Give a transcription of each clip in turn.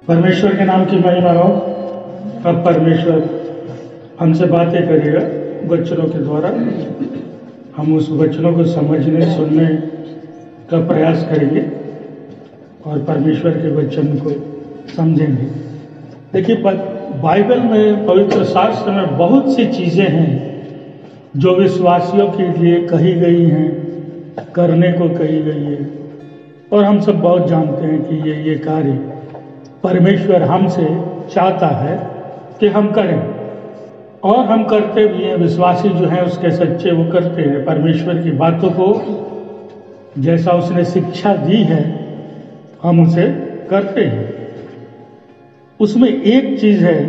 परमेश्वर के नाम की महिमा हो। अब परमेश्वर हमसे बातें करेगा वचनों के द्वारा। हम उस वचनों को समझने सुनने का प्रयास करेंगे और परमेश्वर के वचन को समझेंगे। देखिए, बाइबल में, पवित्र शास्त्र में बहुत सी चीज़ें हैं जो विश्वासियों के लिए कही गई हैं, करने को कही गई है, और हम सब बहुत जानते हैं कि ये कार्य परमेश्वर हमसे चाहता है कि हम करें, और हम करते भी हैं। विश्वासी जो हैं उसके सच्चे, वो करते हैं परमेश्वर की बातों को जैसा उसने शिक्षा दी है, हम उसे करते हैं। उसमें एक चीज़ है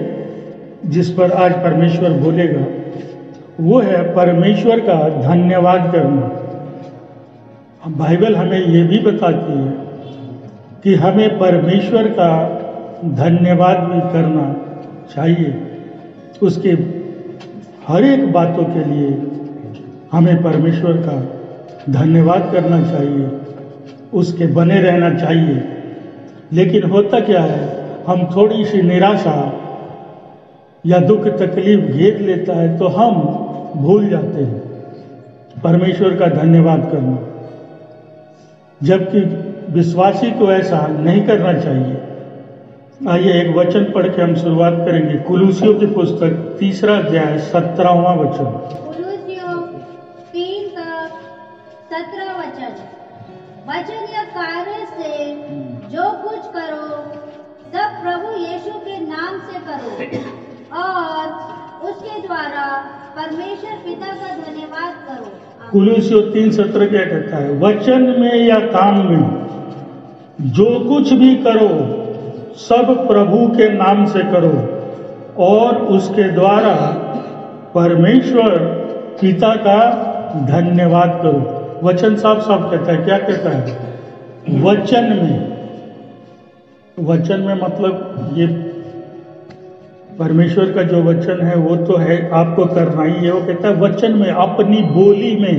जिस पर आज परमेश्वर बोलेगा, वो है परमेश्वर का धन्यवाद करना। बाइबल हमें ये भी बताती है कि हमें परमेश्वर का धन्यवाद भी करना चाहिए। उसके हर एक बातों के लिए हमें परमेश्वर का धन्यवाद करना चाहिए, उसके बने रहना चाहिए। लेकिन होता क्या है, हम थोड़ी सी निराशा या दुख तकलीफ घेर लेता है तो हम भूल जाते हैं परमेश्वर का धन्यवाद करना, जबकि विश्वासी को ऐसा नहीं करना चाहिए। आइए एक वचन पढ़ के हम शुरुआत करेंगे। कुलुसियों की पुस्तक 3 अध्याय 17वां वचन। कुलुसियों 3:17 वचन। वचन या कार्य से जो कुछ करो सब प्रभु यीशु के नाम से करो और उसके द्वारा परमेश्वर पिता का धन्यवाद करो। कुलुसियों 3:17 क्या कहता है? वचन में या काम में जो कुछ भी करो सब प्रभु के नाम से करो और उसके द्वारा परमेश्वर पिता का धन्यवाद करो। वचन साफ साफ कहता है। क्या कहता है? वचन में। वचन में मतलब ये परमेश्वर का जो वचन है वो तो है, आपको करना ही है। वो कहता है वचन में, अपनी बोली में।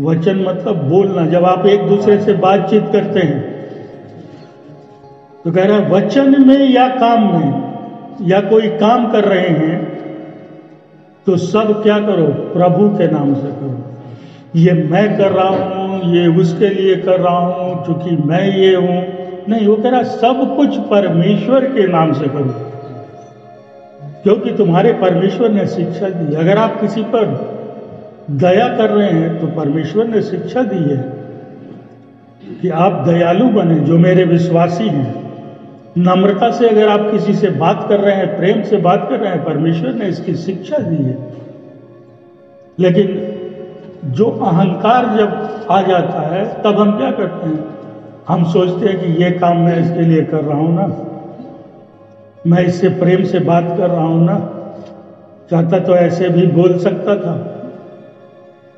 वचन मतलब बोलना। जब आप एक दूसरे से बातचीत करते हैं तो कह रहा है वचन में या काम में, या कोई काम कर रहे हैं तो सब क्या करो? प्रभु के नाम से करो। ये मैं कर रहा हूं, ये उसके लिए कर रहा हूं क्योंकि मैं ये हूं, नहीं। वो कह रहा सब कुछ परमेश्वर के नाम से करो, क्योंकि तुम्हारे परमेश्वर ने शिक्षा दी। अगर आप किसी पर दया कर रहे हैं तो परमेश्वर ने शिक्षा दी है कि आप दयालु बने, जो मेरे विश्वासी हैं। नम्रता से अगर आप किसी से बात कर रहे हैं, प्रेम से बात कर रहे हैं, परमेश्वर ने इसकी शिक्षा दी है। लेकिन जो अहंकार जब आ जाता है तब हम क्या करते हैं? हम सोचते हैं कि ये काम मैं इसके लिए कर रहा हूं ना, मैं इससे प्रेम से बात कर रहा हूं ना, चाहता तो ऐसे भी बोल सकता था।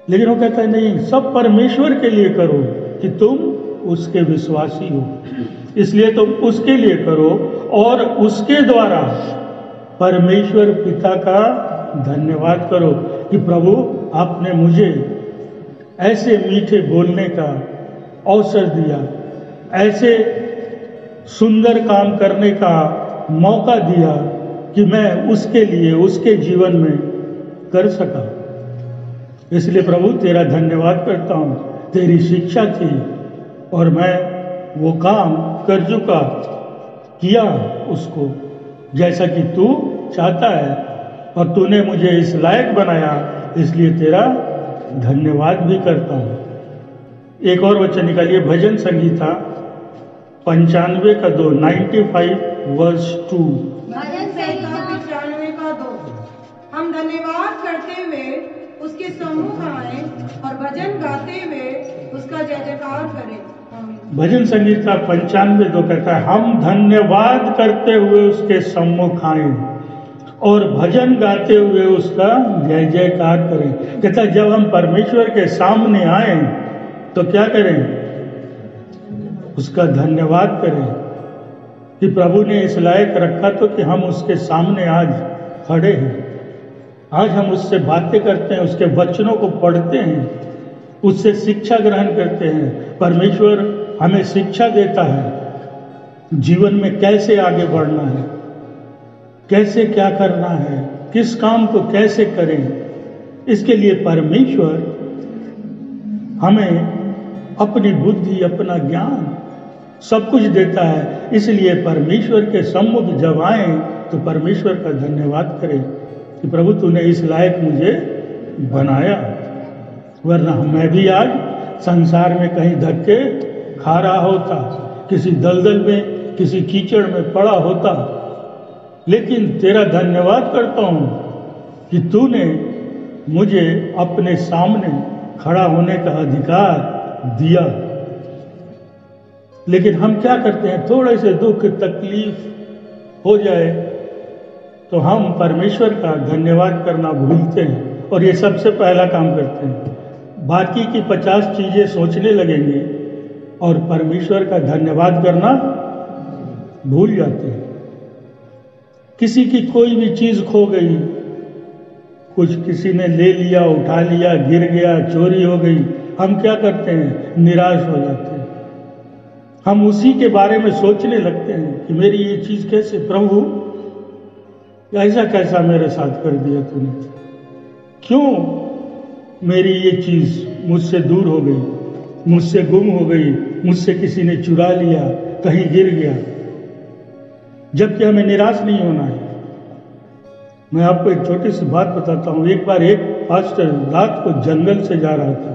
लेकिन वो कहता है नहीं, सब परमेश्वर के लिए करो कि तुम उसके विश्वासी हो, इसलिए तुम उसके लिए करो और उसके द्वारा परमेश्वर पिता का धन्यवाद करो कि प्रभु आपने मुझे ऐसे मीठे बोलने का अवसर दिया, ऐसे सुंदर काम करने का मौका दिया कि मैं उसके लिए, उसके जीवन में कर सका। इसलिए प्रभु तेरा धन्यवाद करता हूँ। तेरी शिक्षा थी और मैं वो काम कर चुका, किया उसको जैसा कि तू चाहता है, और तूने मुझे इस लायक बनाया, इसलिए तेरा धन्यवाद भी करता हूँ। एक और वचन निकालिए, भजन संगीता 95 2, 95 वर्स 2। भजन संगीता 95 2। हम धन्यवाद करते हुए उसके सम्मुख आए और भजन गाते हुए उसका जय जयकार करें। भजन संगीता 95 2 कहता है हम धन्यवाद करते हुए उसके सम्मुख आए और भजन गाते हुए उसका जय जयकार करें। कहता है जब हम परमेश्वर के सामने आए तो क्या करें? उसका धन्यवाद करें कि प्रभु ने इस लायक रखा तो कि हम उसके सामने आज खड़े हैं। आज हम उससे बातें करते हैं, उसके वचनों को पढ़ते हैं, उससे शिक्षा ग्रहण करते हैं। परमेश्वर हमें शिक्षा देता है, जीवन में कैसे आगे बढ़ना है, कैसे क्या करना है, किस काम को कैसे करें, इसके लिए परमेश्वर हमें अपनी बुद्धि, अपना ज्ञान सब कुछ देता है। इसलिए परमेश्वर के सम्मुख जब आए तो परमेश्वर का धन्यवाद करें कि प्रभु तूने इस लायक मुझे बनाया, वरना मैं भी आज संसार में कहीं धक्के खा रहा होता, किसी दलदल में, किसी कीचड़ में पड़ा होता। लेकिन तेरा धन्यवाद करता हूं कि तूने मुझे अपने सामने खड़ा होने का अधिकार दिया। लेकिन हम क्या करते हैं, थोड़े से दुख तकलीफ हो जाए तो हम परमेश्वर का धन्यवाद करना भूलते हैं और ये सबसे पहला काम करते हैं। बाकी की 50 चीजें सोचने लगेंगे और परमेश्वर का धन्यवाद करना भूल जाते हैं। किसी की कोई भी चीज खो गई, कुछ किसी ने ले लिया, उठा लिया, गिर गया, चोरी हो गई, हम क्या करते हैं, निराश हो जाते हैं। हम उसी के बारे में सोचने लगते हैं कि मेरी ये चीज कैसे, प्रभु ऐसा कैसा मेरे साथ कर दिया तूने, क्यों मेरी ये चीज मुझसे दूर हो गई, मुझसे गुम हो गई, मुझसे किसी ने चुरा लिया, कहीं गिर गया। जबकि हमें निराश नहीं होना है। मैं आपको एक छोटी सी बात बताता हूं। एक बार एक पास्टर रात को जंगल से जा रहा था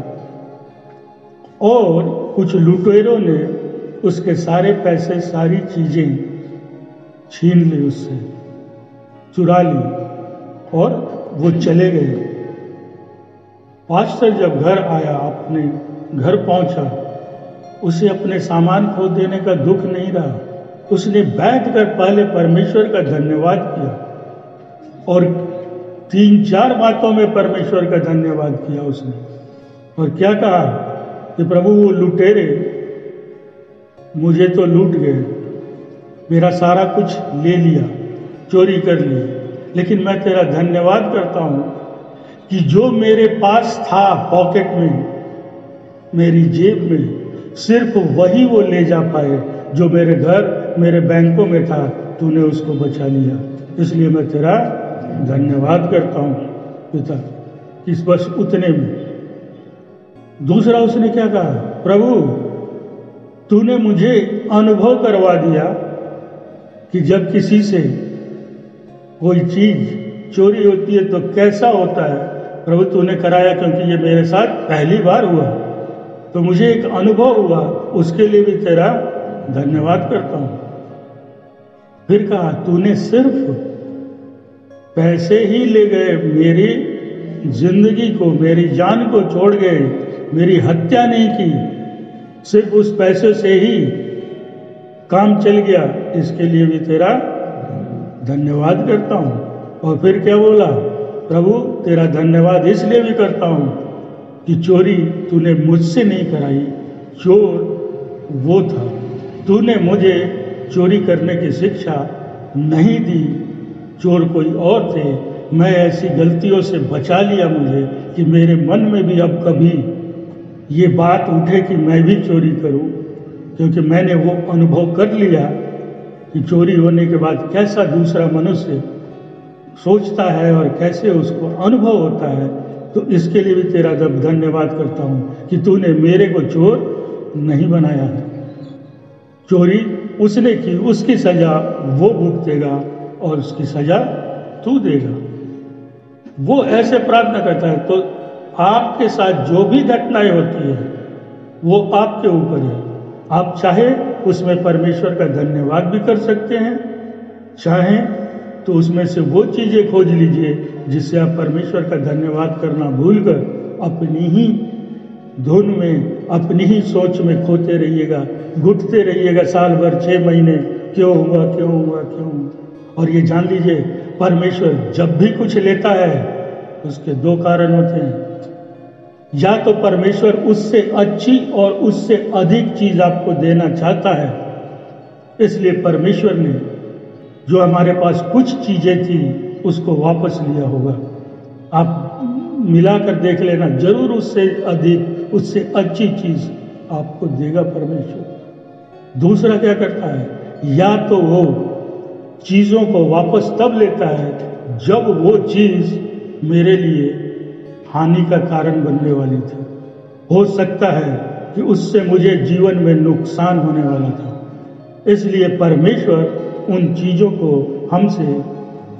और कुछ लुटेरों ने उसके सारे पैसे, सारी चीजें छीन ली, उससे चुरा ली और वो चले गए। पास्टर जब घर आया, अपने घर पहुंचा, उसे अपने सामान खो देने का दुख नहीं रहा। उसने बैठकर पहले परमेश्वर का धन्यवाद किया और 3-4 बातों में परमेश्वर का धन्यवाद किया उसने। और क्या कहा कि प्रभु वो लुटेरे मुझे तो लूट गए, मेरा सारा कुछ ले लिया, चोरी कर ली, लेकिन मैं तेरा धन्यवाद करता हूं कि जो मेरे पास था पॉकेट में, मेरी जेब में, सिर्फ वही वो ले जा पाए जो मेरे घर, मेरे बैंकों में था, तूने उसको बचा लिया। इसलिए मैं तेरा धन्यवाद करता हूं पिता, कि बस उतने में। दूसरा उसने क्या कहा, प्रभु तूने मुझे अनुभव करवा दिया कि जब किसी से कोई चीज चोरी होती है तो कैसा होता है। प्रभु तूने कराया, क्योंकि ये मेरे साथ पहली बार हुआ, तो मुझे एक अनुभव हुआ, उसके लिए भी तेरा धन्यवाद करता हूं। फिर कहा तूने सिर्फ पैसे ही ले गए, मेरी जिंदगी को, मेरी जान को छोड़ गए, मेरी हत्या नहीं की, सिर्फ उस पैसे से ही काम चल गया, इसके लिए भी तेरा धन्यवाद करता हूं। और फिर क्या बोला, प्रभु तेरा धन्यवाद इसलिए भी करता हूं कि चोरी तूने मुझसे नहीं कराई, चोर वो था, तूने मुझे चोरी करने की शिक्षा नहीं दी, चोर कोई और थे, मैं ऐसी गलतियों से बचा लिया मुझे कि मेरे मन में भी अब कभी ये बात उठे कि मैं भी चोरी करूं, क्योंकि मैंने वो अनुभव कर लिया कि चोरी होने के बाद कैसा दूसरा मनुष्य सोचता है और कैसे उसको अनुभव होता है। तो इसके लिए भी तेरा धन्यवाद करता हूं कि तूने मेरे को चोर नहीं बनाया है। चोरी उसने की, उसकी सजा वो भुगतेगा और उसकी सजा तू देगा। वो ऐसे प्रार्थना करता है। तो आपके साथ जो भी घटनाएं होती है वो आपके ऊपर है। आप चाहे उसमें परमेश्वर का धन्यवाद भी कर सकते हैं, चाहें तो उसमें से वो चीजें खोज लीजिए जिससे आप परमेश्वर का धन्यवाद करना भूलकर अपनी ही धुन में, अपनी ही सोच में खोते रहिएगा, घुटते रहिएगा साल भर, 6 महीने, क्यों हुआ, क्यों हुआ, क्यों हुआ। और ये जान लीजिए, परमेश्वर जब भी कुछ लेता है उसके 2 कारण होते हैं। या तो परमेश्वर उससे अच्छी और उससे अधिक चीज आपको देना चाहता है, इसलिए परमेश्वर ने जो हमारे पास कुछ चीजें थी उसको वापस लिया होगा। आप मिलाकर देख लेना, जरूर उससे अधिक, उससे अच्छी चीज आपको देगा परमेश्वर। दूसरा क्या करता है या तो वो चीज़ों को वापस तब लेता है जब वो चीज़ मेरे लिए हानि का कारण बनने वाली थी। हो सकता है कि उससे मुझे जीवन में नुकसान होने वाला था, इसलिए परमेश्वर उन चीज़ों को हमसे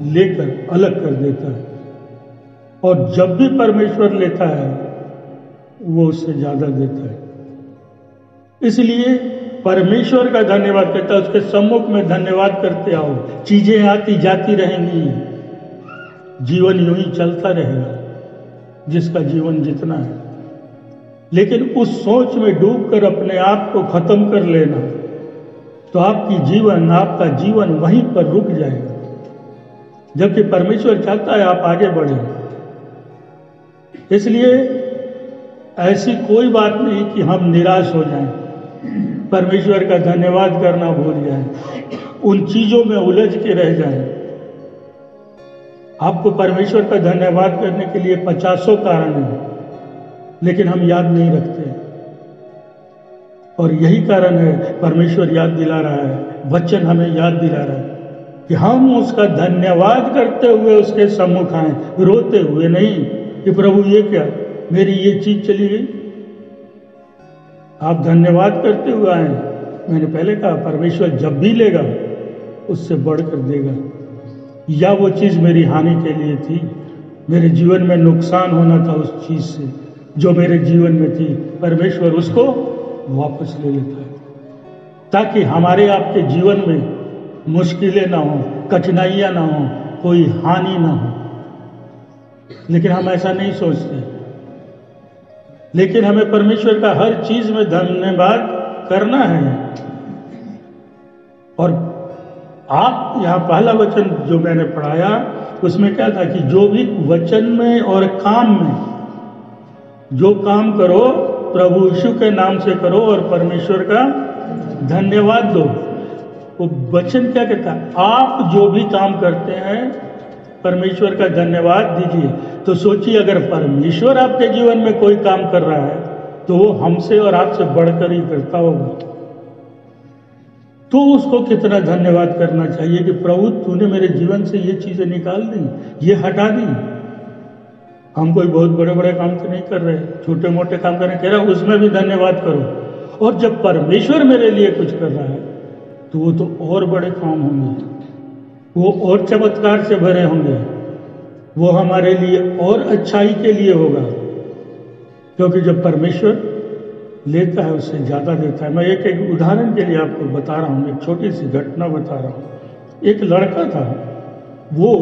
लेकर अलग कर देता है। और जब भी परमेश्वर लेता है वो उससे ज़्यादा देता है। इसलिए परमेश्वर का धन्यवाद करता है, उसके सम्मुख में धन्यवाद करते आओ। चीजें आती जाती रहेंगी, जीवन यूं ही चलता रहेगा, जिसका जीवन जितना है। लेकिन उस सोच में डूबकर अपने आप को खत्म कर लेना तो आपका जीवन वहीं पर रुक जाएगा। जबकि परमेश्वर चाहता है आप आगे बढ़े। इसलिए ऐसी कोई बात नहीं कि हम निराश हो जाएं, परमेश्वर का धन्यवाद करना भूल जाएं, उन चीजों में उलझ के रह जाएं। आपको परमेश्वर का धन्यवाद करने के लिए 50 कारण हैं, लेकिन हम याद नहीं रखते। और यही कारण है परमेश्वर याद दिला रहा है, वचन हमें याद दिला रहा है कि हम उसका धन्यवाद करते हुए उसके सम्मुख आए, रोते हुए नहीं कि प्रभु ये क्या, मेरी ये चीज चली गई। आप धन्यवाद करते हुए आए। मैंने पहले कहा परमेश्वर जब भी लेगा उससे बढ़कर देगा। या वो चीज मेरी हानि के लिए थी, मेरे जीवन में नुकसान होना था उस चीज से जो मेरे जीवन में थी, परमेश्वर उसको वापस ले लेता है ताकि हमारे आपके जीवन में मुश्किलें ना हो, कठिनाइयां ना हो, कोई हानि ना हो। लेकिन हम ऐसा नहीं सोचते। लेकिन हमें परमेश्वर का हर चीज में धन्यवाद करना है। और आप यहाँ पहला वचन जो मैंने पढ़ाया उसमें क्या था कि जो भी वचन में और काम में जो काम करो प्रभु यीशु के नाम से करो और परमेश्वर का धन्यवाद दो। वो वचन क्या कहता है, आप जो भी काम करते हैं परमेश्वर का धन्यवाद दीजिए। तो सोचिए अगर परमेश्वर आपके जीवन में कोई काम कर रहा है तो वो हमसे और आपसे बढ़कर ही करता होगा, तो उसको कितना धन्यवाद करना चाहिए कि प्रभु तूने मेरे जीवन से ये चीजें निकाल दी, ये हटा दी। हम कोई बहुत बड़े बड़े काम तो नहीं कर रहे, छोटे मोटे काम करने कह रहा, उसमें भी धन्यवाद करो। और जब परमेश्वर मेरे लिए कुछ कर रहा है तो वो तो और बड़े काम होंगे, वो और चमत्कार से भरे होंगे, वो हमारे लिए और अच्छाई के लिए होगा। क्योंकि जब परमेश्वर लेता है उससे ज्यादा देता है। मैं एक उदाहरण के लिए आपको बता रहा हूँ, एक छोटी सी घटना बता रहा हूँ। एक लड़का था, वो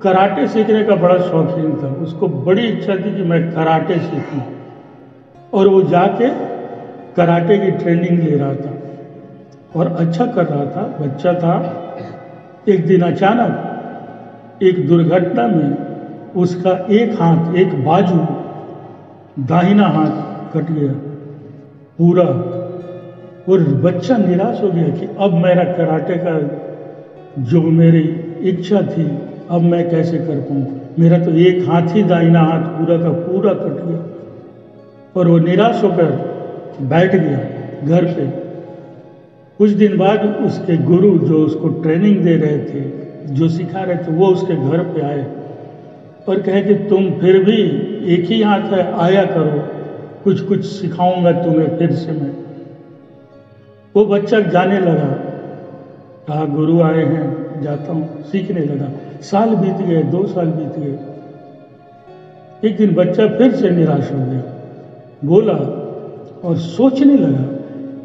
कराटे सीखने का बड़ा शौकीन था, उसको बड़ी इच्छा थी कि मैं कराटे सीखूं। और वो जाके कराटे की ट्रेनिंग ले रहा था और अच्छा कर रहा था, बच्चा था। एक दिन अचानक एक दुर्घटना में उसका एक हाथ, एक बाजू, दाहिना हाथ कट गया पूरा। और बच्चा निराश हो गया कि अब मेरा कराटे का जो मेरी इच्छा थी अब मैं कैसे कर पाऊँ, मेरा तो एक हाथ ही, दाहिना हाथ पूरा का पूरा कट गया। और वो निराश होकर बैठ गया घर पे। कुछ दिन बाद उसके गुरु जो उसको ट्रेनिंग दे रहे थे, जो सिखा रहे थे, वो उसके घर पे आए और कहे कि तुम फिर भी एक ही हाथ है, आया करो, कुछ कुछ सिखाऊंगा तुम्हें फिर से मैं। वो बच्चा जाने लगा, कहा गुरु आए हैं, जाता हूँ, सीखने लगा। साल बीत गए, 2 साल बीत गए। एक दिन बच्चा फिर से निराश हो गया, बोला और सोचने लगा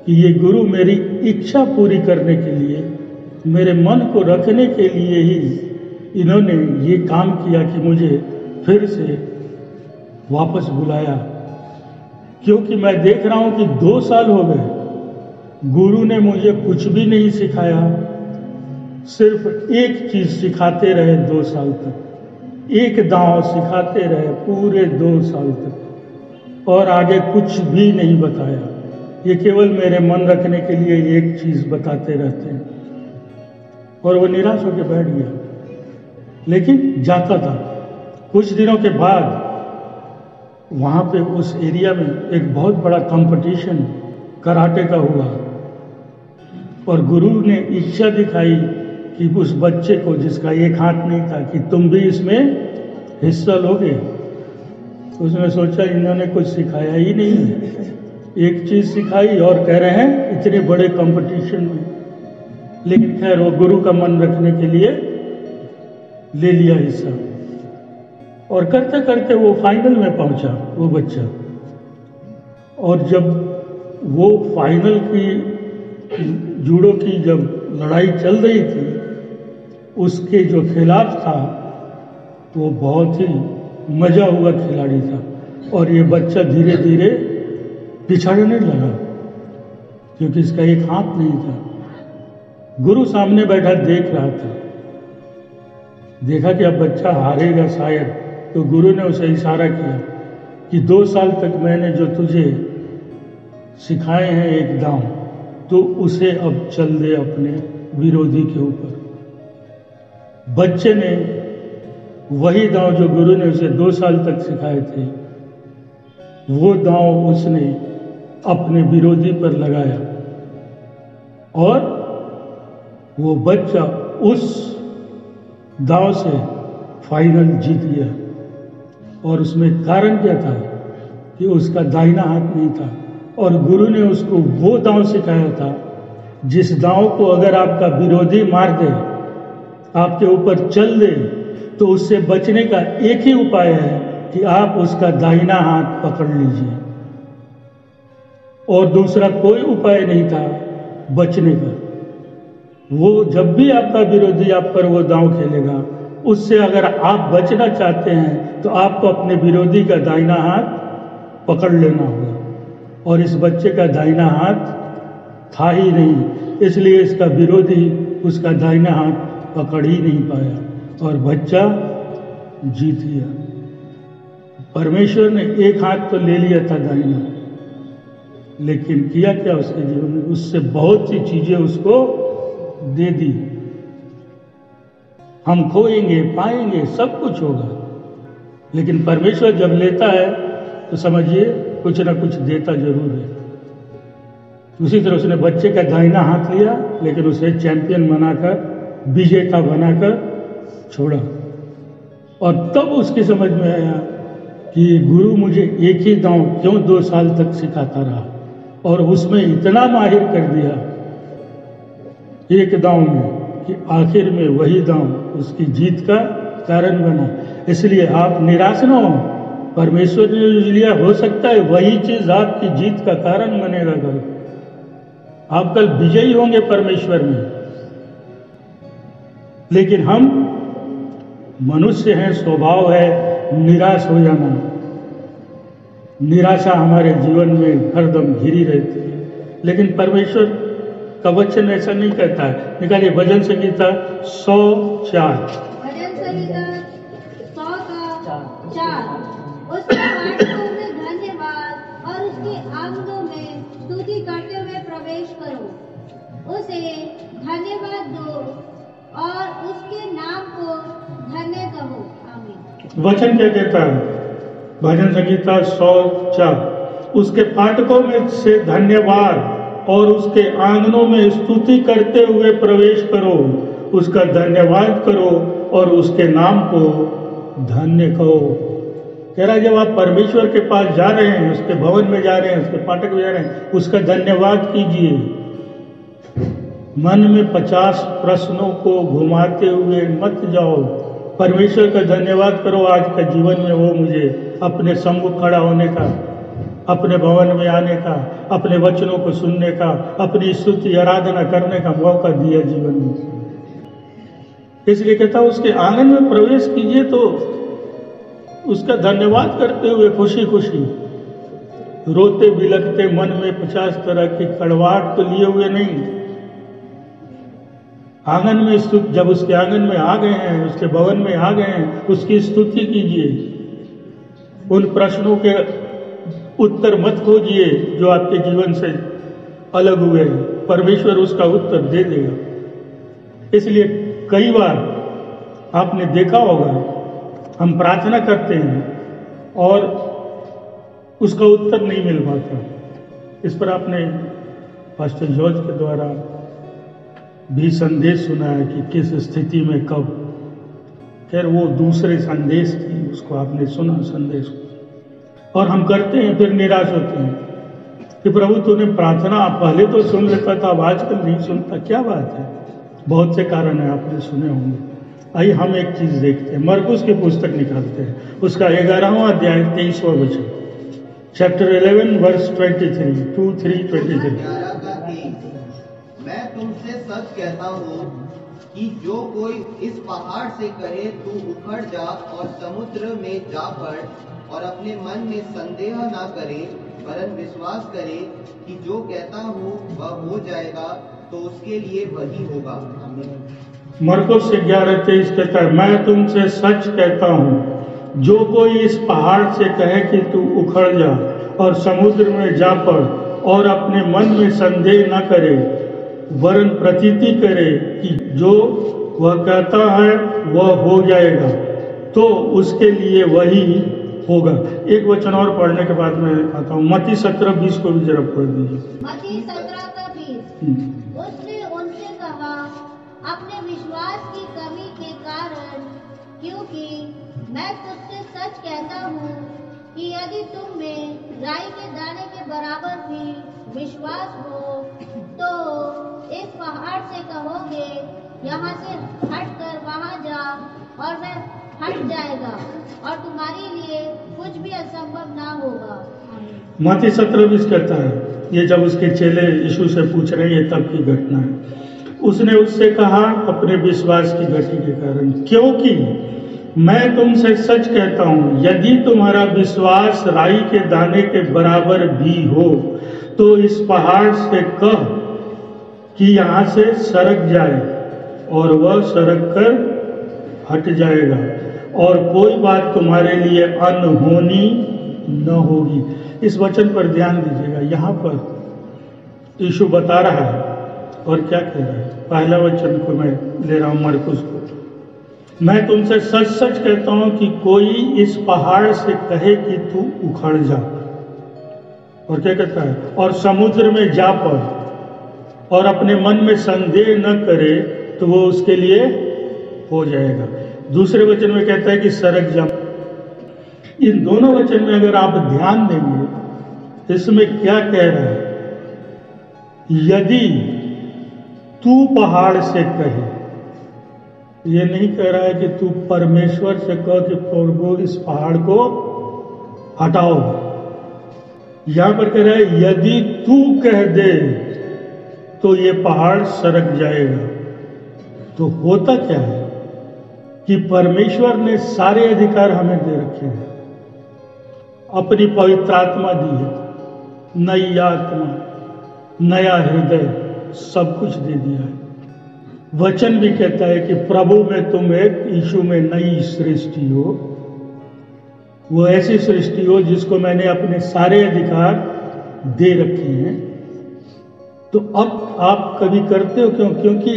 कि ये गुरु मेरी इच्छा पूरी करने के लिए, मेरे मन को रखने के लिए ही इन्होंने ये काम किया कि मुझे फिर से वापस बुलाया। क्योंकि मैं देख रहा हूं कि 2 साल हो गए, गुरु ने मुझे कुछ भी नहीं सिखाया, सिर्फ एक चीज सिखाते रहे 2 साल तक, एक दांव सिखाते रहे पूरे 2 साल तक, और आगे कुछ भी नहीं बताया। ये केवल मेरे मन रखने के लिए एक चीज बताते रहते हैं। और वो निराश होकर बैठ गया, लेकिन जाता था। कुछ दिनों के बाद वहां पे उस एरिया में एक बहुत बड़ा कंपटीशन कराटे का हुआ और गुरु ने इच्छा दिखाई कि उस बच्चे को जिसका एक हाथ नहीं था कि तुम भी इसमें हिस्सा लोगे। उसने सोचा इन्होंने कुछ सिखाया ही नहीं है, एक चीज सिखाई और कह रहे हैं इतने बड़े कंपटीशन में। लेकिन खैर वो गुरु का मन रखने के लिए ले लिया हिस्सा, और करते करते वो फाइनल में पहुंचा वो बच्चा। और जब वो फाइनल की जूडो की जब लड़ाई चल रही थी, उसके जो खिलाफ था वो बहुत ही मजा हुआ खिलाड़ी था, और ये बच्चा धीरे धीरे पिछड़ने लगा क्योंकि इसका एक हाथ नहीं था। गुरु सामने बैठा देख रहा था, देखा कि अब बच्चा हारेगा शायद, तो गुरु ने उसे इशारा किया कि 2 साल तक मैंने जो तुझे सिखाए हैं एक दांव, तो उसे अब चल दे अपने विरोधी के ऊपर। बच्चे ने वही दांव जो गुरु ने उसे 2 साल तक सिखाए थे, वो दांव उसने अपने विरोधी पर लगाया, और वो बच्चा उस दांव से फाइनल जीत गया। और उसमें कारण क्या था कि उसका दाहिना हाथ नहीं था, और गुरु ने उसको वो दांव सिखाया था जिस दांव को अगर आपका विरोधी मार दे, आपके ऊपर चल दे, तो उससे बचने का एक ही उपाय है कि आप उसका दाहिना हाथ पकड़ लीजिए, और दूसरा कोई उपाय नहीं था बचने का। वो जब भी आपका विरोधी आप पर वो दांव खेलेगा, उससे अगर आप बचना चाहते हैं तो आपको अपने विरोधी का दाहिना हाथ पकड़ लेना होगा। और इस बच्चे का दाहिना हाथ था ही नहीं, इसलिए इसका विरोधी उसका दाहिना हाथ पकड़ ही नहीं पाया, और बच्चा जीत गया। परमेश्वर ने एक हाथ तो ले लिया था दाहिना, लेकिन किया क्या उसके जीवन में, उससे बहुत सी चीजें उसको दे दी। हम खोएंगे, पाएंगे, सब कुछ होगा, लेकिन परमेश्वर जब लेता है तो समझिए कुछ ना कुछ देता जरूर है। उसी तरह उसने बच्चे का दाहिना हाथ लिया, लेकिन उसे चैंपियन बनाकर, विजेता बनाकर छोड़ा। और तब उसकी समझ में आया कि गुरु मुझे एक ही दांव क्यों 2 साल तक सिखाता रहा, और उसमें इतना माहिर कर दिया एक दांव में कि आखिर में वही दांव उसकी जीत का कारण बना। इसलिए आप निराश न हो, परमेश्वर ने जो लिया हो सकता है वही चीज आपकी जीत का कारण बनेगा। कल आप कल विजयी होंगे परमेश्वर में। लेकिन हम मनुष्य हैं, स्वभाव है निराश हो जाना। निराशा हमारे जीवन में हरदम घिरी रहती है, लेकिन परमेश्वर का वचन ऐसा नहीं कहता है। निकालिए भजन संगीता 104। भजन संहिता 100 का 4। उसके फाटकों में धन्यवाद और उसके आंगनों में स्तुति करते हुए प्रवेश करो। उसे धन्यवाद दो और उसके नाम को धन्य कहो। आमीन। वचन क्या कहता है? भजन संगीता 104। उसके फाटकों में से धन्यवाद और उसके आंगनों में स्तुति करते हुए प्रवेश करो। उसका धन्यवाद करो और उसके नाम को धन्य कहो। कह रहा है जब आप परमेश्वर के पास जा रहे हैं, उसके भवन में जा रहे हैं, उसके फाटक में जा रहे हैं, उसका धन्यवाद कीजिए। मन में 50 प्रश्नों को घुमाते हुए मत जाओ। परमेश्वर का धन्यवाद करो। आज का जीवन में वो मुझे अपने सम्मुख खड़ा होने का, अपने भवन में आने का, अपने वचनों को सुनने का, अपनी स्तुति आराधना करने का मौका दिया जीवन में। इसलिए कहता हूं उसके आंगन में प्रवेश कीजिए तो उसका धन्यवाद करते हुए खुशी खुशी, रोते बिलखते मन में 50 तरह की कड़वाहट तो लिए हुए नहीं। आंगन में स्तुति, जब उसके आंगन में आ गए हैं, उसके भवन में आ गए हैं, उसकी स्तुति कीजिए। उन प्रश्नों के उत्तर मत खोजिए जो आपके जीवन से अलग हुए हैं, परमेश्वर उसका उत्तर दे देगा। इसलिए कई बार आपने देखा होगा हम प्रार्थना करते हैं और उसका उत्तर नहीं मिल पाता। इस पर आपने पास्टर जॉर्ज के द्वारा भी संदेश सुना है कि किस स्थिति में कब। खैर वो दूसरे संदेश की, उसको आपने सुना संदेश को, और हम करते हैं फिर निराश होते हैं कि प्रभु तूने प्रार्थना पहले तो सुन लेता था, अब आजकल नहीं सुनता, क्या बात है। बहुत से कारण है, आपने सुने होंगे। आइए हम एक चीज देखते हैं, मरकुस की पुस्तक निकालते हैं, उसका 11वां अध्याय 23वां वचन, चैप्टर 11 वर्स 23, 2-3-23। मैं तुमसे सच कहता हूँ कि जो कोई इस पहाड़ से कहे तू उखड़ जा और समुद्र में जा पड़, और अपने मन में संदेह ना करे वरन विश्वास करे कि जो कहता हूँ वह हो जाएगा, तो उसके लिए वही होगा। मरकुस 11:23 कहता है, मैं तुमसे सच कहता हूँ जो कोई इस पहाड़ से कहे कि तू उखड़ जा और समुद्र में जा पड़, और अपने मन में संदेह न करे वरन प्रतीति करे कि जो वह कहता है वह हो जाएगा, तो उसके लिए वही होगा। एक वचन और पढ़ने के बाद मैं आता हूँ, मत्ती 17:20 को भी जरा पढ़ दीजिए। मत्ती 17:20। उसने उनसे कहा, अपने विश्वास की कमी के कारण, क्योंकि मैं तुझसे सच कहता हूँ कि यदि तुम में राई के दाने के बराबर भी विश्वास हो तो इस पहाड़ से कहोगे यहाँ से हटकर वहाँ जा, और वह हट जाएगा, और तुम्हारे लिए कुछ भी असंभव ना होगा। मत्ती 17:20 कहता है, ये जब उसके चेले यीशु से पूछ रहे हैं, ये तब की घटना है। उसने उससे कहा, अपने विश्वास की गति के कारण, क्योंकि मैं तुमसे सच कहता हूँ यदि तुम्हारा विश्वास राई के दाने के बराबर भी हो तो इस पहाड़ से कह कि यहाँ से सरक जाए, और वह सरक कर हट जाएगा, और कोई बात तुम्हारे लिए अनहोनी न होगी। इस वचन पर ध्यान दीजिएगा, यहाँ पर यीशु बता रहा है और क्या कह रहा है। पहला वचन को मैं ले रहा हूँ मरकुस को, मैं तुमसे सच सच कहता हूँ कि कोई इस पहाड़ से कहे कि तू उखड़ जा, और क्या कहता है, और समुद्र में जा पड़, और अपने मन में संदेह न करे, तो वो उसके लिए हो जाएगा। दूसरे वचन में कहता है कि सरक जा। इन दोनों वचन में अगर आप ध्यान देंगे, इसमें क्या कह रहा है, यदि तू पहाड़ से कहे, ये नहीं कह रहा है कि तू परमेश्वर से कह कि प्रभु इस पहाड़ को हटाओ। यहां पर कह रहा है यदि तू कह दे तो ये पहाड़ सरक जाएगा। तो होता क्या है कि परमेश्वर ने सारे अधिकार हमें दे रखे हैं, अपनी पवित्र आत्मा दी है, नई आत्मा, नया हृदय, सब कुछ दे दिया है। वचन भी कहता है कि प्रभु में तुम एक, यीशु में नई सृष्टि हो। वो ऐसी सृष्टि हो जिसको मैंने अपने सारे अधिकार दे रखे हैं। तो अब आप कभी करते हो क्यों? क्योंकि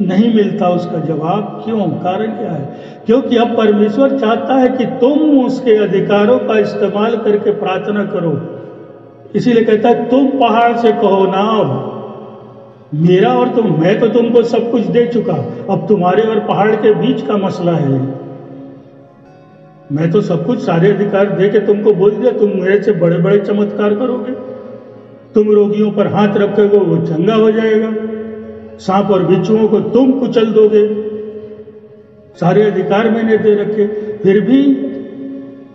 नहीं मिलता उसका जवाब। क्यों? कारण क्या है? क्योंकि अब परमेश्वर चाहता है कि तुम उसके अधिकारों का इस्तेमाल करके प्रार्थना करो। इसीलिए कहता है तुम पहाड़ से कहो ना, अब मेरा और तुम, मैं तो तुमको सब कुछ दे चुका, अब तुम्हारे और पहाड़ के बीच का मसला है। मैं तो सब कुछ सारे अधिकार दे के तुमको बोल दिया, तुम मेरे से बड़े बड़े चमत्कार करोगे, तुम रोगियों पर हाथ रखोगे वो चंगा हो जाएगा, सांप और बिच्छुओं को तुम कुचल दोगे, सारे अधिकार मैंने दे रखे। फिर भी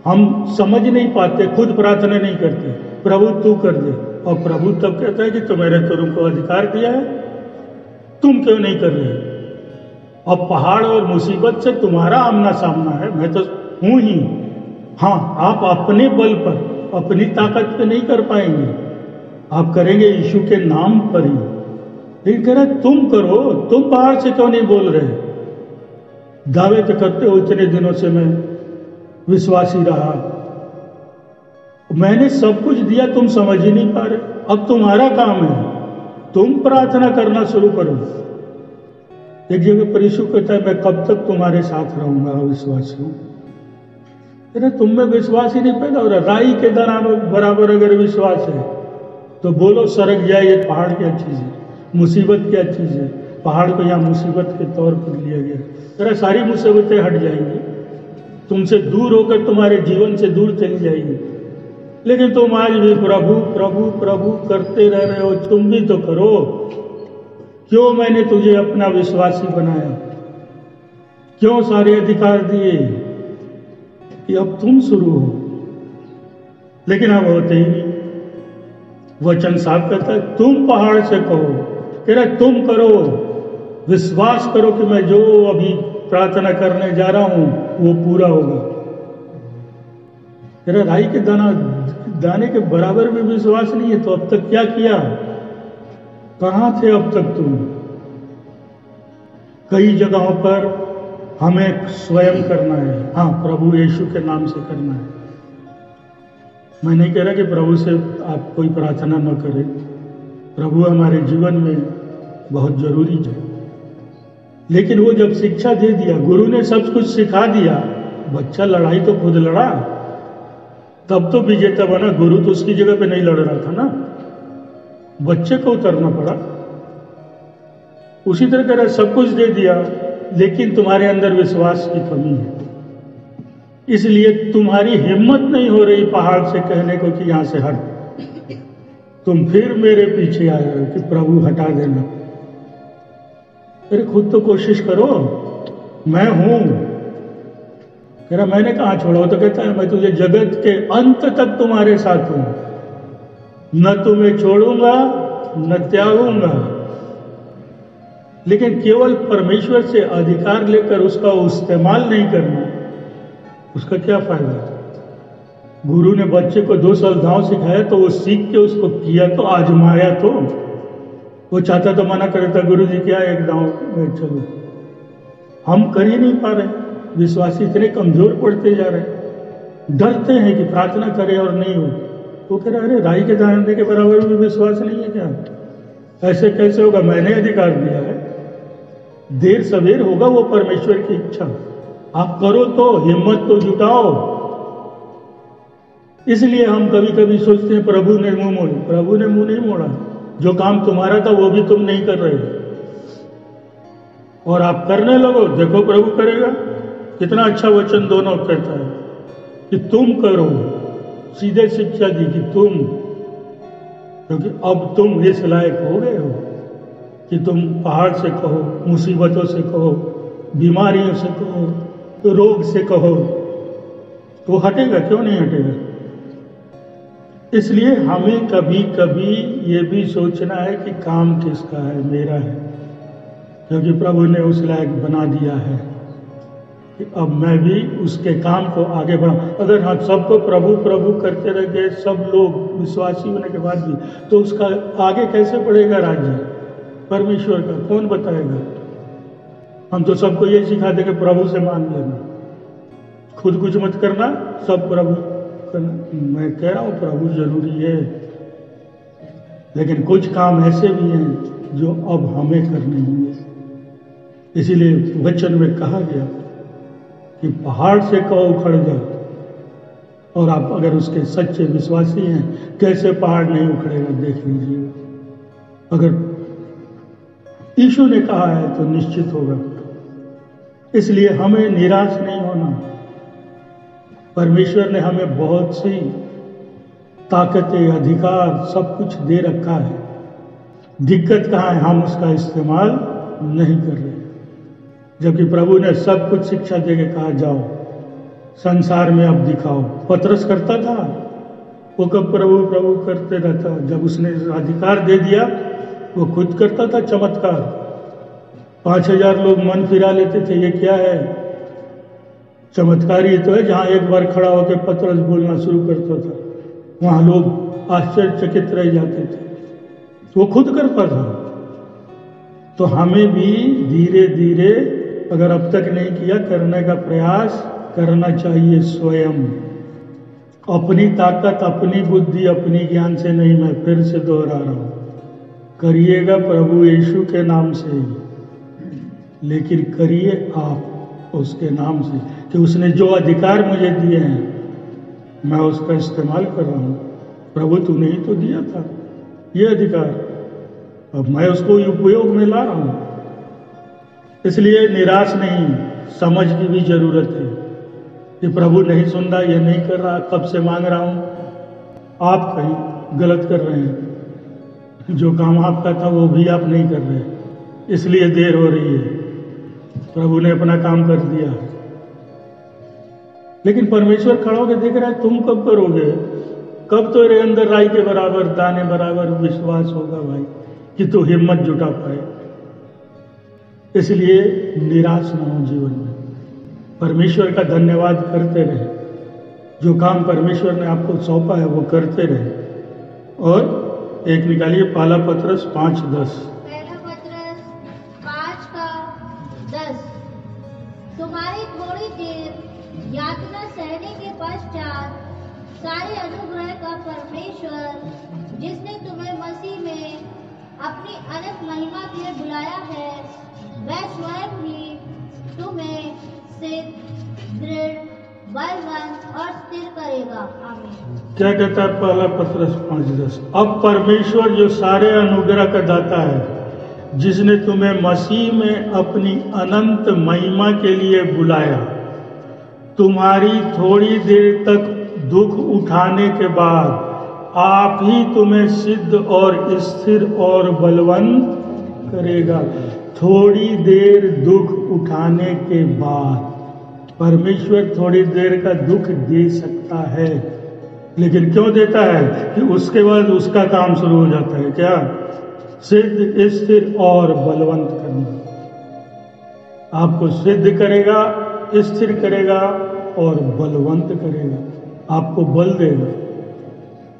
हम समझ नहीं पाते, खुद प्रार्थना नहीं करते, प्रभु तू कर दे। और प्रभु तब कहता है कि तुम्हारे तुमको अधिकार दिया है, तुम क्यों नहीं कर रहे? अब पहाड़ और मुसीबत से तुम्हारा आमना सामना है, मैं तो हूं ही। हाँ, आप अपने बल पर, अपनी ताकत पे नहीं कर पाएंगे, आप करेंगे यीशु के नाम पर ही। लेकिन कह रहे तुम करो, तुम पहाड़ से क्यों नहीं बोल रहे? दावे तो करते हो इतने दिनों से मैं विश्वासी रहा, मैंने सब कुछ दिया, तुम समझ ही नहीं पा रहे। अब तुम्हारा काम है, तुम प्रार्थना करना शुरू करो। एक जगह पर यीशु कहता है मैं कब तक तुम्हारे साथ रहूंगा विश्वासियों। तुम में विश्वास ही नहीं पैदा हो रहा। राई के बराबर अगर विश्वास है तो बोलो सरक जाए, ये पहाड़ क्या चीज है, मुसीबत क्या चीज है, पहाड़ को यहाँ मुसीबत के तौर पर लिया गया। तेरा सारी मुसीबतें हट जाएंगी, तुमसे दूर होकर तुम्हारे जीवन से दूर चली जाएगी, लेकिन तुम आज भी प्रभु प्रभु प्रभु करते रह रहे हो। तुम भी तो करो। क्यों मैंने तुझे अपना विश्वासी बनाया, क्यों सारे अधिकार दिए कि अब तुम शुरू हो, लेकिन अब होते ही नहीं। वचन साफ कहता है तुम पहाड़ से कहो, कह रहा तुम करो, विश्वास करो कि मैं जो अभी प्रार्थना करने जा रहा हूं वो पूरा होगा। तेरा राई के दाने के बराबर भी विश्वास नहीं है तो अब तक क्या किया, कहां थे अब तक तुम। कई जगहों पर हमें स्वयं करना है, हाँ प्रभु यीशु के नाम से करना है। मैं नहीं कह रहा कि प्रभु से आप कोई प्रार्थना न करें, प्रभु हमारे जीवन में बहुत जरूरी है, लेकिन वो जब शिक्षा दे दिया, गुरु ने सब कुछ सिखा दिया, बच्चा लड़ाई तो खुद लड़ा, तब तो विजेता बना। गुरु तो उसकी जगह पे नहीं लड़ रहा था ना, बच्चे को उतरना पड़ा। उसी तरह कह सब कुछ दे दिया, लेकिन तुम्हारे अंदर विश्वास की कमी है, इसलिए तुम्हारी हिम्मत नहीं हो रही पहाड़ से कहने को कि यहां से हट। तुम फिर मेरे पीछे आ रहे हो कि प्रभु हटा देना। अरे खुद तो कोशिश करो, मैं हूं। कह रहा मैंने कहा छोड़ा, तो कहता है मैं तुझे जगत के अंत तक तुम्हारे साथ हूं, न तुम्हें छोड़ूंगा न त्यागूंगा। लेकिन केवल परमेश्वर से अधिकार लेकर उसका इस्तेमाल नहीं करना, उसका क्या फायदा। गुरु ने बच्चे को 2 साल दांव सिखाया तो वो सीख के उसको किया, तो आजमाया। तो वो चाहता तो मना करता, गुरु जी क्या एक दांव में चलो। हम कर ही नहीं पा रहे, विश्वासी इतने कमजोर पड़ते जा रहे, डरते हैं कि प्रार्थना करें और नहीं हो। वो कह रहा अरे राई के दाने के बराबर भी विश्वास नहीं है क्या, ऐसे कैसे होगा। मैंने अधिकार दिया है, देर सवेर होगा, वो परमेश्वर की इच्छा। आप करो तो हिम्मत तो जुटाओ। इसलिए हम कभी कभी सोचते हैं प्रभु ने मुंह मोड़ा। प्रभु ने मुंह नहीं मोड़ा, जो काम तुम्हारा था वो भी तुम नहीं कर रहे, और आप करने लगो, देखो प्रभु करेगा। कितना अच्छा वचन दोनों कहता है कि तुम करो, सीधे शिक्षा दी कि तुम, क्योंकि अब तुम इस लायक हो गए हो कि तुम पहाड़ से कहो, मुसीबतों से कहो, बीमारियों से कहो, रोग से कहो, तो वो हटेगा, क्यों नहीं हटेगा। इसलिए हमें कभी कभी ये भी सोचना है कि काम किसका है, मेरा है, क्योंकि प्रभु ने उस लायक बना दिया है कि अब मैं भी उसके काम को आगे बढ़ाऊं। अगर हाँ सबको प्रभु प्रभु करते रह गए सब लोग विश्वासी होने के बाद भी, तो उसका आगे कैसे बढ़ेगा राज्य परमेश्वर का, कौन बताएगा। हम तो सबको ये सिखा देंगे प्रभु से मांग लेना, खुद कुछ मत करना, सब प्रभु करना। मैं कह रहा हूं प्रभु जरूरी है, लेकिन कुछ काम ऐसे भी हैं जो अब हमें करने होंगे। इसीलिए वचन में कहा गया कि पहाड़ से कहो उखड़ जा, और आप अगर उसके सच्चे विश्वासी हैं, कैसे पहाड़ नहीं उखड़ेगा देख लीजिए। अगर यीशु ने कहा है तो निश्चित होगा। इसलिए हमें निराश नहीं होना। परमेश्वर ने हमें बहुत सी ताकतें, अधिकार, सब कुछ दे रखा है। दिक्कत कहाँ है, हम उसका इस्तेमाल नहीं कर रहे। जबकि प्रभु ने सब कुछ शिक्षा देके कहा जाओ संसार में अब दिखाओ। पतरस करता था, वो कब प्रभु प्रभु करते रहता। जब उसने अधिकार दे दिया वो खुद करता था चमत्कार। 5000 लोग मन फिरा लेते थे, ये क्या है, चमत्कार ही तो है। जहां एक बार खड़ा होकर पतरस बोलना शुरू करता था, वहां लोग आश्चर्यचकित रह जाते थे। वो खुद करता था। तो हमें भी धीरे धीरे, अगर अब तक नहीं किया, करने का प्रयास करना चाहिए स्वयं। अपनी ताकत, अपनी बुद्धि, अपनी ज्ञान से नहीं, मैं फिर से दोहरा रहा हूं, करिएगा प्रभु यीशु के नाम से, लेकिन करिए आप उसके नाम से कि उसने जो अधिकार मुझे दिए हैं मैं उसका इस्तेमाल कर रहा हूं। प्रभु तूने ही तो दिया था ये अधिकार, अब मैं उसको उपयोग में ला रहा हूं। इसलिए निराश नहीं, समझ की भी जरूरत है कि प्रभु नहीं सुन रहा, ये नहीं कर रहा, कब से मांग रहा हूं, आप कहीं गलत कर रहे हैं, जो काम आपका था वो भी आप नहीं कर रहे, इसलिए देर हो रही है। प्रभु ने अपना काम कर दिया, लेकिन परमेश्वर खड़ा होकर देख रहा है तुम कब करोगे, कब तेरे अंदर राई के बराबर, दाने बराबर विश्वास होगा भाई कि तू हिम्मत जुटा पाए। इसलिए निराश न हो जीवन में, परमेश्वर का धन्यवाद करते रहे, जो काम परमेश्वर ने आपको सौंपा है वो करते रहे। और एक निकालिए पहला पत्रस 5:10। पहला पत्रस 5:10। तुम्हारी थोड़ी देर यातना सहने के पश्चात सारे अनुग्रह का परमेश्वर, जिसने तुम्हें मसीह में अपनी अनंत महिमा के लिए बुलाया है, वह स्वयं ही तुम्हें सिद्ध, दृढ़, बलवंत और स्थिर करेगा। आमीन। क्या कहता है पहला पत्रस 5:10? अब परमेश्वर जो सारे अनुग्रह का दाता है, जिसने तुम्हें मसीह में अपनी अनंत महिमा के लिए बुलाया, तुम्हारी थोड़ी देर तक दुख उठाने के बाद आप ही तुम्हें सिद्ध और स्थिर और बलवंत करेगा। थोड़ी देर दुख उठाने के बाद परमेश्वर थोड़ी देर का दुख दे सकता है, लेकिन क्यों देता है कि उसके बाद उसका काम शुरू हो जाता है। क्या? सिद्ध, स्थिर और बलवंत करना। आपको सिद्ध करेगा, स्थिर करेगा और बलवंत करेगा, आपको बल देगा।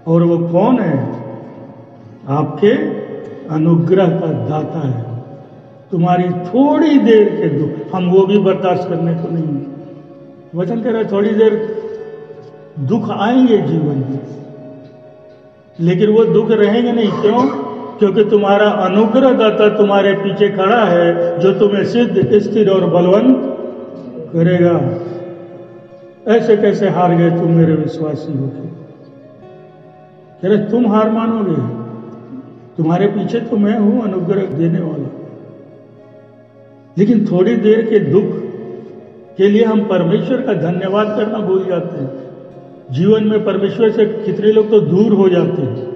और वो कौन है? आपके अनुग्रह का दाता है। तुम्हारी थोड़ी देर के दुख, हम वो भी बर्दाश्त करने को नहीं। वचन कह रहा है थोड़ी देर दुख आएंगे जीवन में, लेकिन वो दुख रहेंगे नहीं। क्यों? क्योंकि तुम्हारा अनुग्रह दाता तुम्हारे पीछे खड़ा है, जो तुम्हें सिद्ध, स्थिर और बलवंत करेगा। ऐसे कैसे हार गए तुम मेरे विश्वासी होके? कह रहे तुम हार मानोगे? तुम्हारे पीछे तो मैं हूं, अनुग्रह देने वाला। लेकिन थोड़ी देर के दुख के लिए हम परमेश्वर का धन्यवाद करना भूल जाते हैं। जीवन में परमेश्वर से कितने लोग तो दूर हो जाते हैं।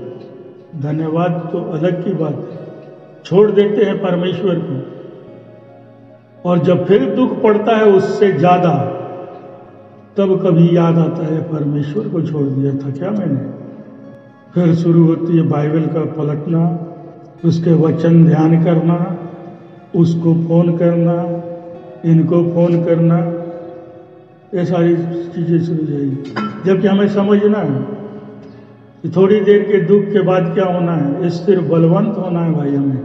धन्यवाद तो अलग की बात है, छोड़ देते हैं परमेश्वर को। और जब फिर दुख पड़ता है उससे ज्यादा, तब कभी याद आता है परमेश्वर को छोड़ दिया था क्या मैंने। फिर शुरू होती है बाइबल का पलटना, उसके वचन ध्यान करना, उसको फोन करना, इनको फोन करना, ये सारी चीजें शुरू हो जाएगी। जबकि हमें समझना है कि थोड़ी देर के दुख के बाद क्या होना है, स्थिर बलवंत होना है भाई। हमें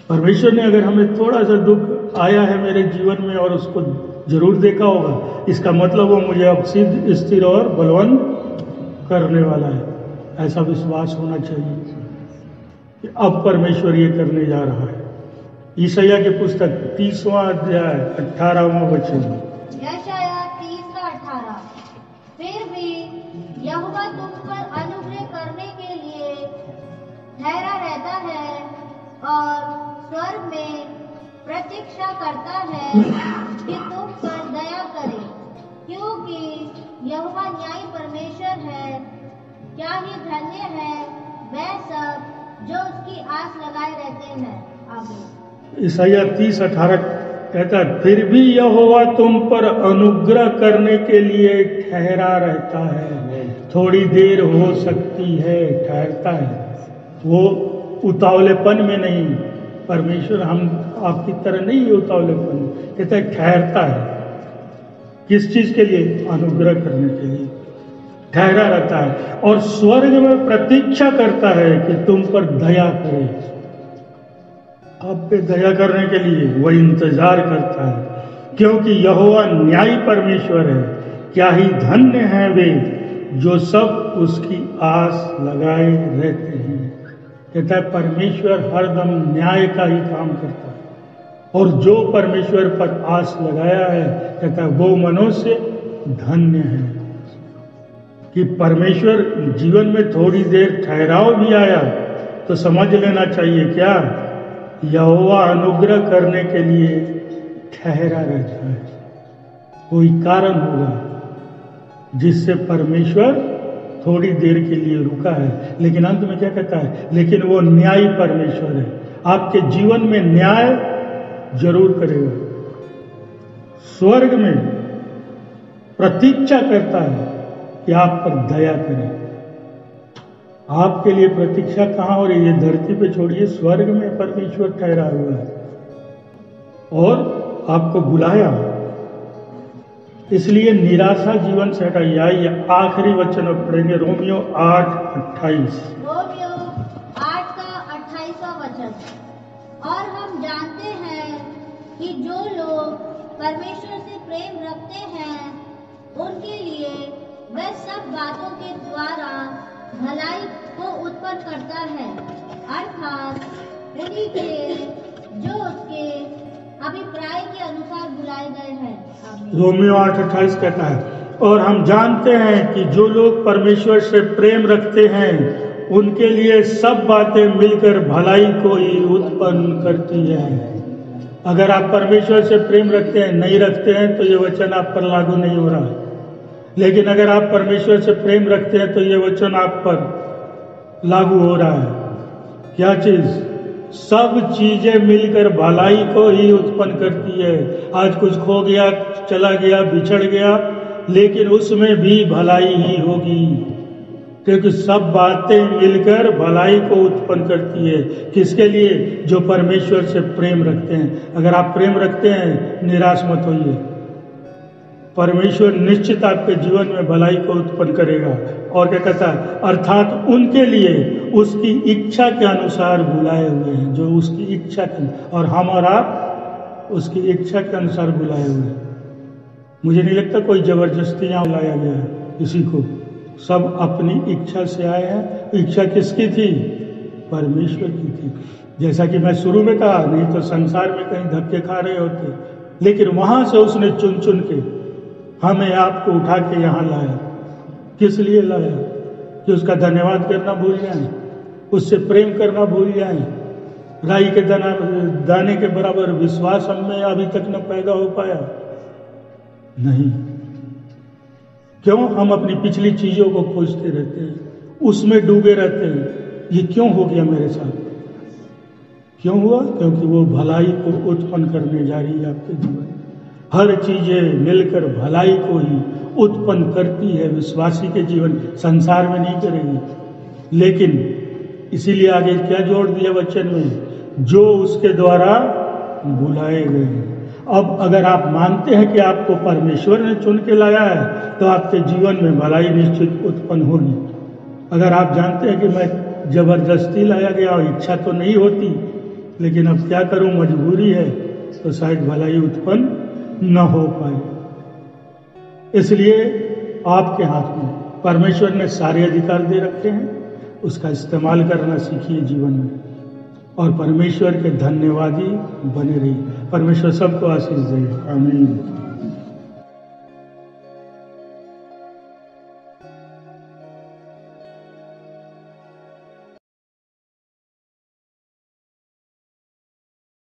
परमेश्वर ने अगर हमें थोड़ा सा दुख आया है मेरे जीवन में और उसको जरूर देखा होगा, इसका मतलब वो मुझे अब सिद्ध, स्थिर और बलवंत करने वाला है। ऐसा विश्वास होना चाहिए कि अब परमेश्वर ये करने जा रहा है। ईशाया की पुस्तक 30वां अध्याय 18वां वचन। यशाया 30:18। फिर भी यहोवा तुम पर अनुग्रह करने के लिए ठहरा रहता है और स्वर्ग में प्रतीक्षा करता है कि तुम पर दया करे, क्योंकि यहोवा न्यायी परमेश्वर है। क्या ही धन्य है वह सब जो उसकी आस लगाए रहते हैं। आमीन। ईशाया 30:18 कहता है फिर भी यहोवा तुम पर अनुग्रह करने के लिए ठहरा रहता है। थोड़ी देर हो सकती है, ठहरता है। वो उतावलेपन में नहीं, परमेश्वर हम आपकी तरह नहीं है उतावलेपन, कहता है ठहरता है। किस चीज के लिए? अनुग्रह करने के लिए ठहरा रहता है और स्वर्ग में प्रतीक्षा करता है कि तुम पर दया करे। आप पे दया करने के लिए वह इंतजार करता है, क्योंकि यहोवा न्यायी परमेश्वर है। क्या ही धन्य है वे जो सब उसकी आस लगाए रहते हैं। कहता है परमेश्वर हरदम न्याय का ही काम करता है, और जो परमेश्वर पर आस लगाया है, कहता है वो मनुष्य धन्य है। कि परमेश्वर जीवन में थोड़ी देर ठहराव भी आया तो समझ लेना चाहिए क्या यहोवा अनुग्रह करने के लिए ठहरा रहता है। कोई कारण होगा जिससे परमेश्वर थोड़ी देर के लिए रुका है, लेकिन अंत में क्या कहता है? लेकिन वो न्यायी परमेश्वर है, आपके जीवन में न्याय जरूर करेगा। स्वर्ग में प्रतीक्षा करता है कि आप पर दया करे। आपके लिए प्रतीक्षा कहां हो रही है? धरती पे छोड़िए, स्वर्ग में परमेश्वर ठहरा हुआ है और आपको बुलाया। इसलिए निराशा जीवन से हटाइए। आइए आखिरी वचन अब पढ़ेंगे, रोमियो 8:28। रोमियो 8 का 28वां वचन। और हम जानते हैं कि जो लोग परमेश्वर से प्रेम रखते हैं उनके लिए वह सब बातों के द्वारा भलाई को उत्पन्न करता है, अर्थात उन्हीं के जो उसके अभिप्राय के अनुसार बुलाए गए हैं। रोमियो 8:28 कहता है, और हम जानते हैं कि जो लोग परमेश्वर से प्रेम रखते हैं उनके लिए सब बातें मिलकर भलाई को ही उत्पन्न करती है। अगर आप परमेश्वर से प्रेम रखते हैं, नहीं रखते हैं तो ये वचन आप पर लागू नहीं हो रहा। लेकिन अगर आप परमेश्वर से प्रेम रखते हैं तो ये वचन आप पर लागू हो रहा है। क्या चीज? सब चीजें मिलकर भलाई को ही उत्पन्न करती है। आज कुछ खो गया, चला गया, बिछड़ गया, लेकिन उसमें भी भलाई ही होगी, क्योंकि सब बातें मिलकर भलाई को उत्पन्न करती है। किसके लिए? जो परमेश्वर से प्रेम रखते हैं। अगर आप प्रेम रखते हैं, निराश मत होइए, परमेश्वर निश्चित आपके जीवन में भलाई को उत्पन्न करेगा। और क्या कहता है? अर्थात उनके लिए उसकी इच्छा के अनुसार बुलाए हुए हैं, जो उसकी इच्छा के, और हम और आप उसकी इच्छा के अनुसार बुलाए हुए हैं। मुझे नहीं लगता कोई जबरदस्ती यहाँ लाया गया है किसी को, सब अपनी इच्छा से आए हैं। इच्छा किसकी थी? परमेश्वर की थी। जैसा कि मैं शुरू में कहा, नहीं तो संसार में कहीं धक्के खा रहे होते, लेकिन वहां से उसने चुन चुन के हमें आपको उठा के यहाँ लाया। किस लिए लाया? कि उसका धन्यवाद करना भूल जाए, उससे प्रेम करना भूल जाए। राई के दाने के बराबर विश्वास हम में अभी तक न पैदा हो पाया। नहीं, क्यों? हम अपनी पिछली चीजों को खोजते रहते हैं, उसमें डूबे रहते हैं। ये क्यों हो गया मेरे साथ? क्यों हुआ? क्योंकि वो भलाई को उत्पन्न करने जा रही है आपके जीवन। हर चीजें मिलकर भलाई को ही उत्पन्न करती है। विश्वासी के जीवन संसार में नहीं करेगी। लेकिन इसीलिए आगे क्या जोड़ दिया वचन में? जो उसके द्वारा बुलाए गए हैं। अब अगर आप मानते हैं कि आपको परमेश्वर ने चुन के लाया है, तो आपके जीवन में भलाई निश्चित उत्पन्न होगी। अगर आप जानते हैं कि मैं जबरदस्ती लाया गया और इच्छा तो नहीं होती, लेकिन अब क्या करूं, मजबूरी है, तो शायद भलाई उत्पन्न न हो पाए। इसलिए आपके हाथ में परमेश्वर ने सारे अधिकार दे रखे हैं, उसका इस्तेमाल करना सीखिए जीवन में, और परमेश्वर के धन्यवादी बने रहिए। परमेश्वर सबको आशीष दे। आमीन।